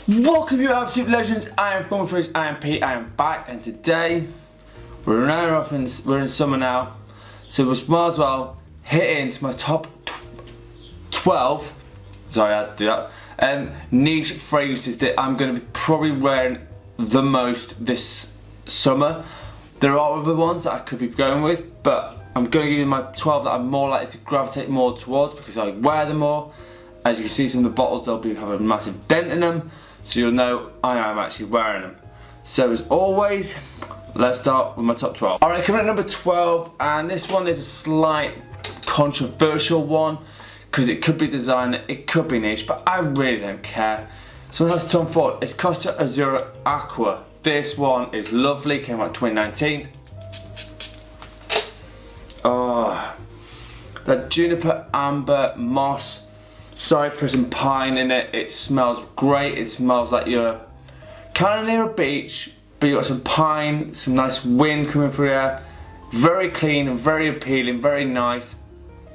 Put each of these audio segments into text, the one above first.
Welcome you absolute legends, I am Fredric, I am Pete, I am back, and today we're in summer now, so we might as well hit into my top 12, sorry I had to do that, niche fragrances that I'm going to be probably wearing the most this summer. There are other ones that I could be going with, but I'm going to give you my 12 that I'm more likely to gravitate more towards because I wear them more. As you can see, some of the bottles, they'll have a massive dent in them, so you'll know I am actually wearing them. So as always, let's start with my top 12. Alright, coming at number 12, and this one is a slight controversial one because it could be designer, it could be niche, but I really don't care. So that's Tom Ford. It's Costa Azzuro Acqua. This one is lovely, came out 2019. Oh, that juniper, amber, moss, cypress and pine in it. It smells great. It smells like you're kind of near a beach, but you've got some pine, some nice wind coming through here. Very clean and very appealing, very nice.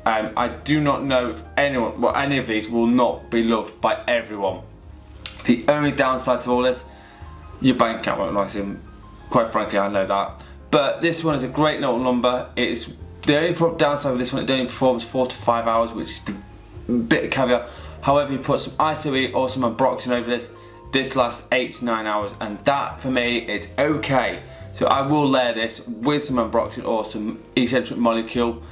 I do not know if anyone, well, any of these will not be loved by everyone. The only downside to all this, your bank account won't like them. Quite frankly, I know that. But this one is a great little number. It's the only downside with this one, it only performs 4 to 5 hours, which is the bit of caveat. However, you put some ISOE or some ambroxan over this, this lasts 8 to 9 hours, and that for me is okay. So I will layer this with some ambroxan or some eccentric molecule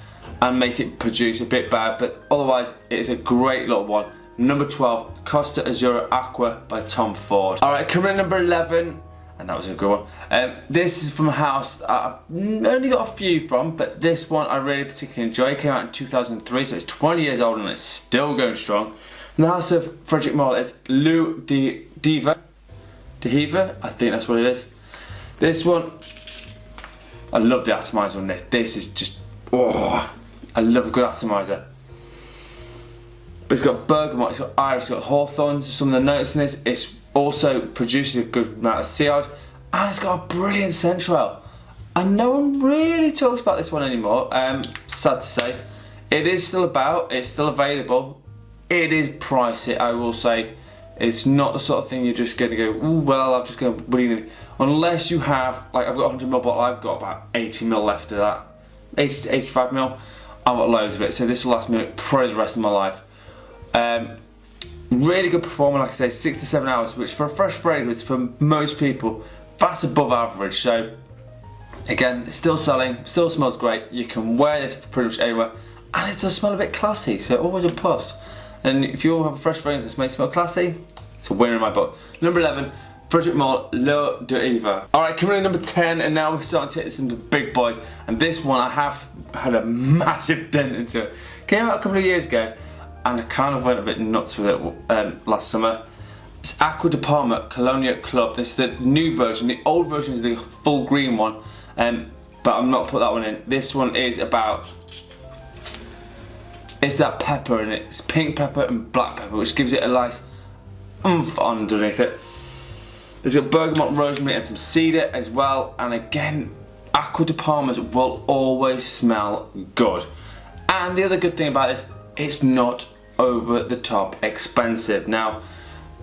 and make it produce a bit better, but otherwise it is a great little one. Number 12, Costa Azzuro Acqua by Tom Ford. Alright, coming in number 11, and that was a good one. This is from a house I've only got a few from, but this one I really particularly enjoy. It came out in 2003, so it's 20 years old and it's still going strong. From the house of Fredric Malle, it's Diptyque, I think that's what it is. This one, I love the atomizer on this. This is just, oh, I love a good atomizer. But it's got bergamot, it's got iris, it's got hawthorns. Some of the notes in this, it's also produces a good amount of sillage, and it's got a brilliant scent trail. And no one really talks about this one anymore, sad to say. It is still about, it's still available. It is pricey, I will say. It's not the sort of thing you're just going to go, ooh, well, I'm just going to bring it. Unless you have, like I've got a 100ml bottle, I've got about 80ml left of that. 80 to 85ml, I've got loads of it, so this will last me probably the rest of my life. Really good performer, like I say, 6 to 7 hours, which for a fresh fragrance for most people, that's above average. So again, it's still selling, still smells great. You can wear this pretty much anywhere, and it does smell a bit classy, so always a plus. And if you all have a fresh fragrance that makes it smell classy, it's a winner in my book. Number 11, Fredric Malle L'Eau d'Hiver. Alright, coming in number 10, and now we're starting to hit some of the big boys. And this one I have had a massive dent into it. Came out a couple of years ago, and I kind of went a bit nuts with it last summer. It's Acqua di Parma Colonia Club. This is the new version. The old version is the full green one, but I'm not put that one in. This one is about, it's that pepper in it. It's pink pepper and black pepper, which gives it a nice oomph underneath it. There's got bergamot, rosemary and some cedar as well, and again, Acqua di Parmas will always smell good. And the other good thing about this, it's not over the top expensive. Now,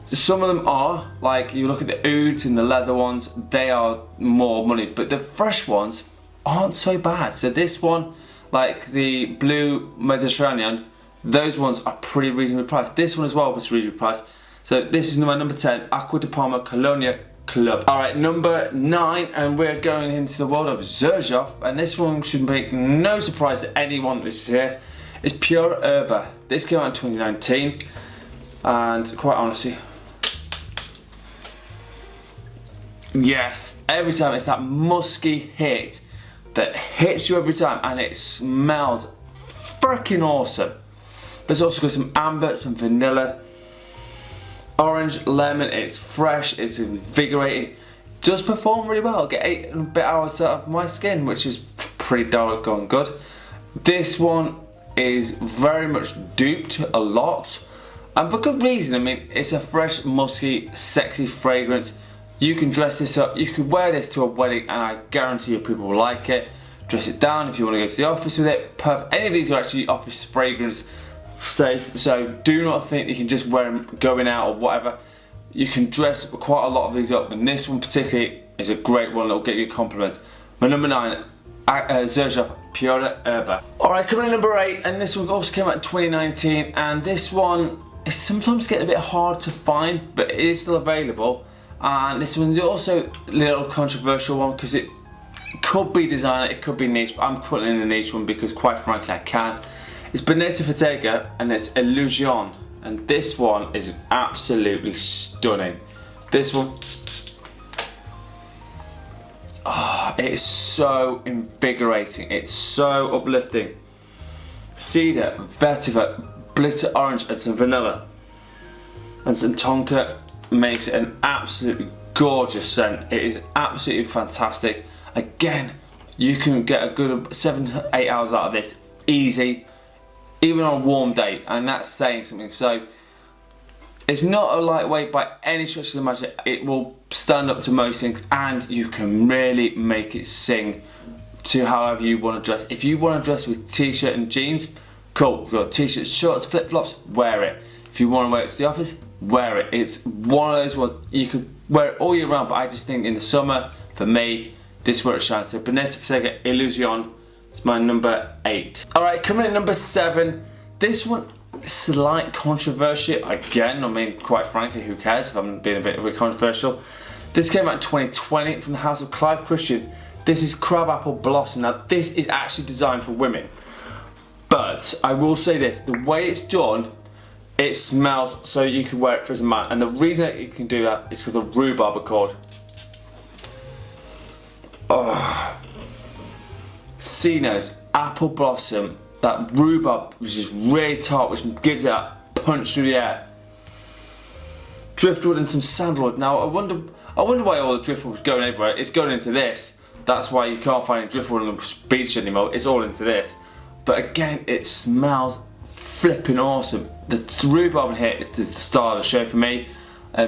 some of them are, like you look at the ouds and the leather ones, they are more money, but the fresh ones aren't so bad. So this one, like the blue Mediterranean, those ones are pretty reasonably priced. This one as well was reasonably priced. So this is my number 10, Acqua di Parma Colonia Club. Alright, number 9, and we're going into the world of Xerjoff, and this one should make no surprise to anyone this is here. It's Pura Erba. This came out in 2019, and quite honestly, yes, every time it's that musky hit that hits you every time, and it smells freaking awesome. But it's also got some amber, some vanilla, orange, lemon. It's fresh, it's invigorating, does perform really well. Get 8 and a bit hours out of my skin, which is pretty doggone good. This one is very much duped a lot, and for good reason. I mean, it's a fresh, musky, sexy fragrance. You can dress this up, you could wear this to a wedding, and I guarantee you people will like it. Dress it down if you want to go to the office with it. Perfect. Any of these are actually office fragrance safe, so do not think you can just wear them going out or whatever. you can dress quite a lot of these up, and this one particularly is a great one. It'll get you compliments. My number 9, Xerjoff Pura Erba. Alright, coming in number 8, and this one also came out in 2019, and this one is sometimes getting a bit hard to find, but it is still available. And this one's also a little controversial one because it could be designer, it could be niche, but I'm putting in the niche one because quite frankly I can. It's Bottega and it's Illusione, and this one is absolutely stunning. This one, it is so invigorating, it's so uplifting. Cedar, vetiver, glitter orange and some vanilla and some tonka makes it an absolutely gorgeous scent. It is absolutely fantastic. Again, you can get a good 7 to 8 hours out of this easy, even on a warm day, and that's saying something. So it's not a lightweight by any stretch of the imagination. It will stand up to most things, and you can really make it sing to however you want to dress. If you want to dress with t-shirt and jeans, cool. You've got t-shirts, shorts, flip-flops, wear it. If you want to wear it to the office, wear it. It's one of those ones you could wear it all year round, but I just think in the summer, for me, this is where it shines. So Bottega Illusione is my number 8. Alright, coming in at number 7, this one, slight controversy again. I mean, quite frankly, who cares if I'm being a bit controversial. This came out in 2020 from the house of Clive Christian. This is Crabapple Blossom. Now this is actually designed for women, but I will say this, the way it's done, it smells so you can wear it for as a man, and the reason that you can do that is because the rhubarb accord. C-notes, apple blossom, that rhubarb which is really tart, which gives it that punch through the air. Driftwood and some sandalwood. Now I wonder why all the driftwood was going everywhere. It's going into this. That's why you can't find any driftwood on the beach anymore. It's all into this. But again, it smells flipping awesome. The rhubarb in here is the star of the show for me.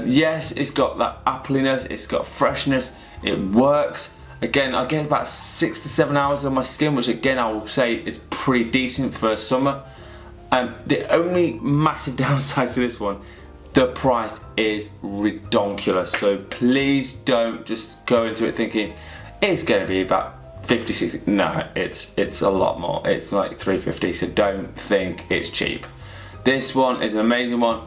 Yes, it's got that appliness, it's got freshness, it works. Again, I get about 6 to 7 hours on my skin, which again I will say is pretty decent for summer. The only massive downside to this one, the price is ridiculous. So please don't just go into it thinking it's going to be about 50, 60. No, it's a lot more. It's like 350, so don't think it's cheap. This one is an amazing one.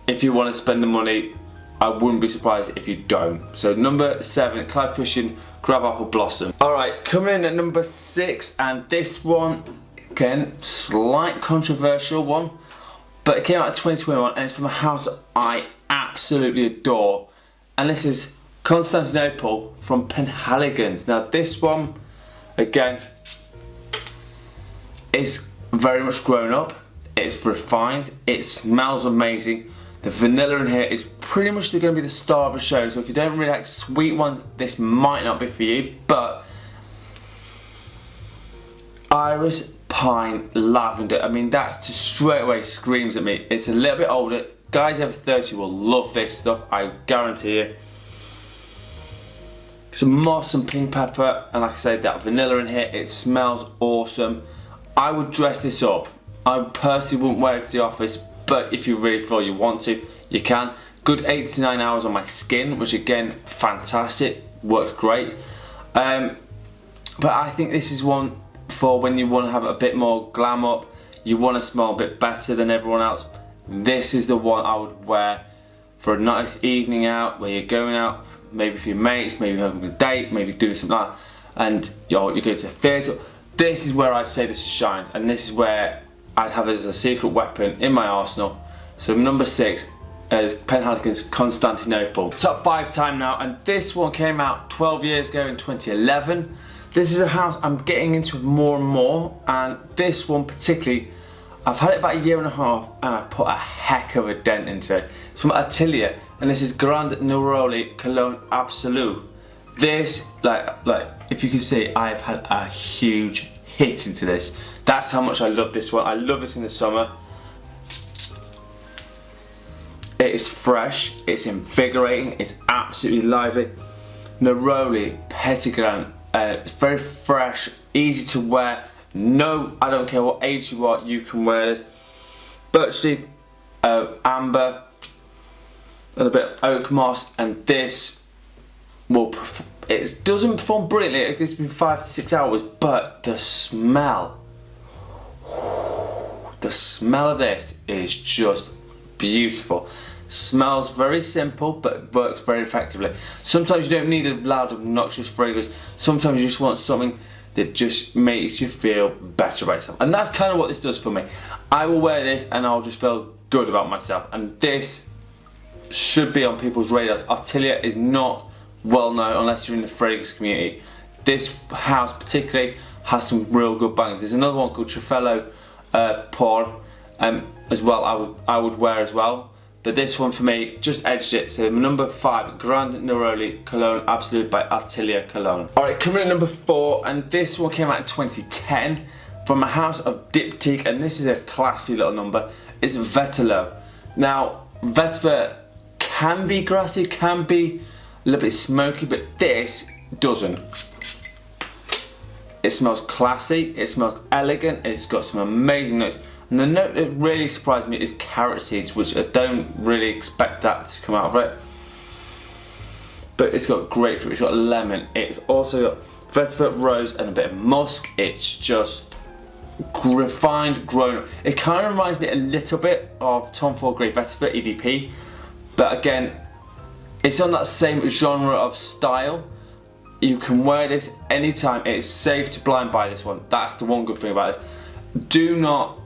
If you want to spend the money, I wouldn't be surprised if you don't. So number 7, Clive Christian, Crabapple Blossom. Alright, coming in at number 6, and this one, again, slight controversial one, but it came out in 2021 and it's from a house I absolutely adore. And this is Constantinople from Penhaligons. Now this one, again, is very much grown up. It's refined. It smells amazing. The vanilla in here is pretty much going to be the star of the show. So if you don't really like sweet ones, this might not be for you. But iris, pine, lavender. I mean, that just straight away screams at me. It's a little bit older. Guys over 30 will love this stuff, I guarantee you. Some moss and pink pepper, and like I said, that vanilla in here, it smells awesome. I would dress this up. I personally wouldn't wear it to the office, but if you really feel you want to, you can. Good 8 to 9 hours on my skin, which again, fantastic, works great. But I think this is one for when you want to have a bit more glam up, you want to smell a bit better than everyone else. This is the one I would wear for a nice evening out, where you're going out, maybe for your mates, maybe having a date, maybe doing something like that, and you go to the theatre. This is where I'd say this shines, and this is where I'd have it as a secret weapon in my arsenal. So number 6 is Penhaligons Constantinople. Top 5 time now, and this one came out 12 years ago in 2011. This is a house I'm getting into more and more, and this one particularly, I've had it about a year and a half, and I put a heck of a dent into it. It's from Aterlier, and this is Grand Neroli Cologne Absolute. This, like if you can see, I've had a huge hit into this. That's how much I love this one. I love this in the summer. It is fresh, it's invigorating, it's absolutely lively. Neroli Petitgrain, it's very fresh, easy to wear. No, I don't care what age you are, you can wear this. Birch leaf, amber, and a bit of oak moss, and this will, it doesn't perform brilliantly, it gives me 5 to 6 hours, but the smell of this is just beautiful. Smells very simple, but works very effectively. Sometimes you don't need a loud, obnoxious fragrance. Sometimes you just want something that just makes you feel better about yourself. And that's kind of what this does for me. I will wear this and I'll just feel good about myself. And this should be on people's radars. Aterlier is not well known unless you're in the fragrance community. This house particularly has some real good bangers. There's another one called Trofeo Pura as well, I would wear as well. But this one for me just edged it. So number 5, Grand Neroli Cologne Absolute by Aterlier Cologne. Alright, coming at number 4, and this one came out in 2010 from a house of Diptyque, and this is a classy little number. It's Vetyverio. Now, Vetyverio can be grassy, can be a little bit smoky, but this doesn't. It smells classy, it smells elegant, it's got some amazing notes. And the note that really surprised me is carrot seeds, which I don't really expect that to come out of it. But it's got grapefruit, it's got lemon, it's also got vetiver, rose, and a bit of musk. It's just refined, grown up. It kind of reminds me a little bit of Tom Ford Grey Vetiver EDP, but again, it's on that same genre of style. You can wear this anytime. It's safe to blind buy this one. That's the one good thing about this. Do not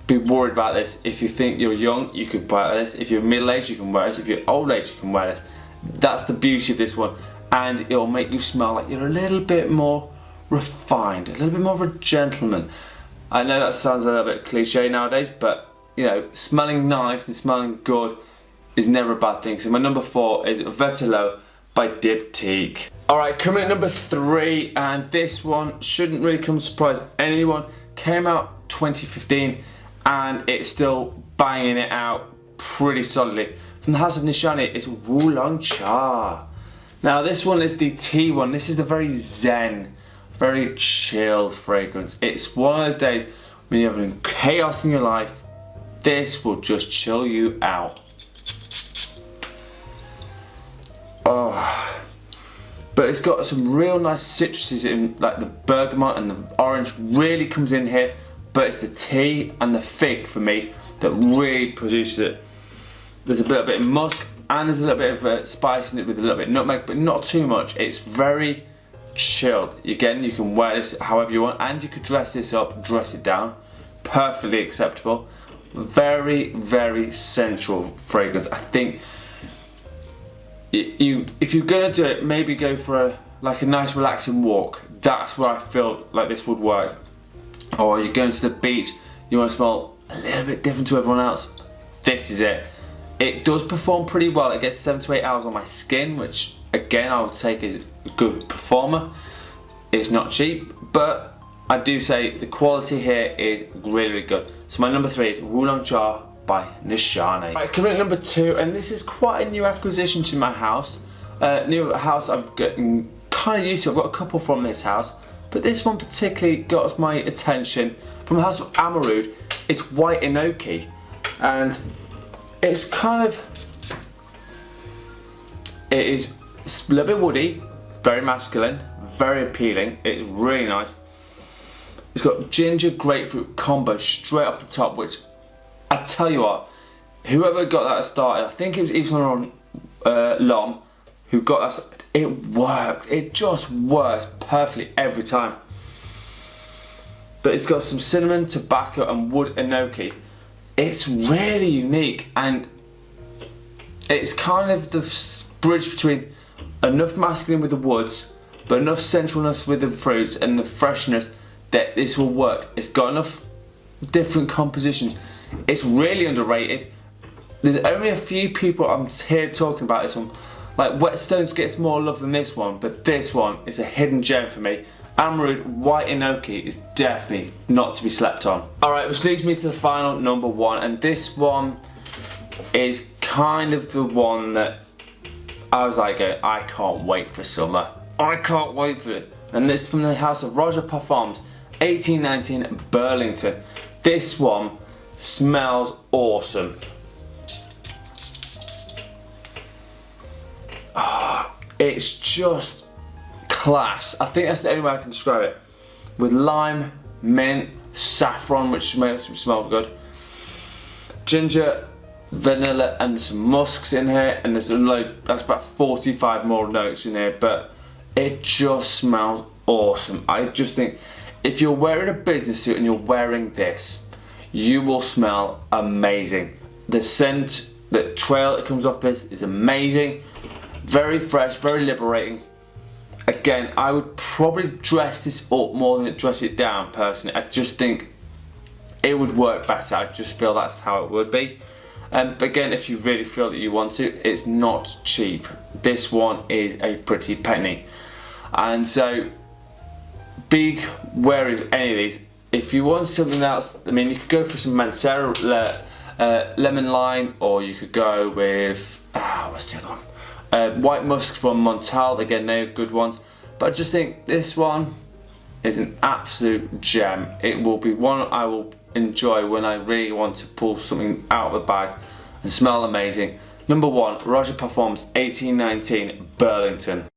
be worried about this. If you think you're young, you can buy this. If you're middle-aged, you can wear this. If you're old-aged, you can wear this. That's the beauty of this one. And it'll make you smell like you're a little bit more refined, a little bit more of a gentleman. I know that sounds a little bit cliche nowadays, but you know, smelling nice and smelling good is never a bad thing. So my number 4 is Vetyverio by Diptyque. Alright, coming at number 3, and this one shouldn't really come as a surprise to anyone. Came out 2015 and it's still banging it out pretty solidly. From the house of Nishani, it's Oolong Cha. Now this one is the tea one. This is a very zen, very chilled fragrance. It's one of those days when you're having chaos in your life, this will just chill you out. Oh, but it's got some real nice citruses in, like the bergamot and the orange really comes in here, but it's the tea and the fig for me that really produces it. There's a bit of musk and there's a little bit of spice in it with a little bit of nutmeg, but not too much. It's very chilled. Again, you can wear this however you want, and you could dress this up, dress it down. Perfectly acceptable. Very, very sensual fragrance. I think if you're gonna do it, maybe go for a nice relaxing walk. That's where I feel like this would work. Or you're going to the beach, you want to smell a little bit different to everyone else. This is it. It does perform pretty well. It gets 7 to 8 hours on my skin, which again I would take as a good performer. It's not cheap, but I do say the quality here is really, really good. So my number 3 is Oolong Cha by Nishani. Right, coming at number 2, and this is quite a new acquisition to my house. New house I'm getting kind of used to. I've got a couple from this house, but this one particularly got my attention from the house of Amouroud. It's white Hinoki, and it's kind of, it is a little bit woody, very masculine, very appealing. It's really nice. It's got ginger grapefruit combo straight off the top, which I tell you what, whoever got that started, I think it was Yves Saint Laurent who got that started. It works. It just works perfectly every time. But it's got some cinnamon, tobacco, and wood Hinoki. It's really unique, and it's kind of the bridge between enough masculine with the woods, but enough sensualness with the fruits and the freshness that this will work. It's got enough different compositions. It's really underrated. There's only a few people I'm here talking about this one. Like Whetstones gets more love than this one, but this one is a hidden gem for me. Amouroud White Hinoki is definitely not to be slept on. Alright, which leads me to the final number 1, and this one is kind of the one that I was like, I can't wait for summer. I can't wait for it. And this is from the house of Roja Parfums, 1819 Burlington. This one smells awesome. It's just class. I think that's the only way I can describe it. With lime, mint, saffron, which makes it smell good, ginger, vanilla, and some musks in here, and there's a load, that's about 45 more notes in here, but it just smells awesome. I just think if you're wearing a business suit and you're wearing this, you will smell amazing. The scent, the trail that comes off this is amazing. Very fresh, very liberating. Again, I would probably dress this up more than dress it down personally. I just think it would work better. I just feel that's how it would be. But again, if you really feel that you want to, it's not cheap. This one is a pretty penny. And so, be wary of any of these. If you want something else, I mean, you could go for some Mancera lemon lime, or you could go with, what's the other one? White musk from Montal. Again, they're good ones. But I just think this one is an absolute gem. It will be one I will enjoy when I really want to pull something out of the bag and smell amazing. Number 1, Roja Parfums 1819 Burlington.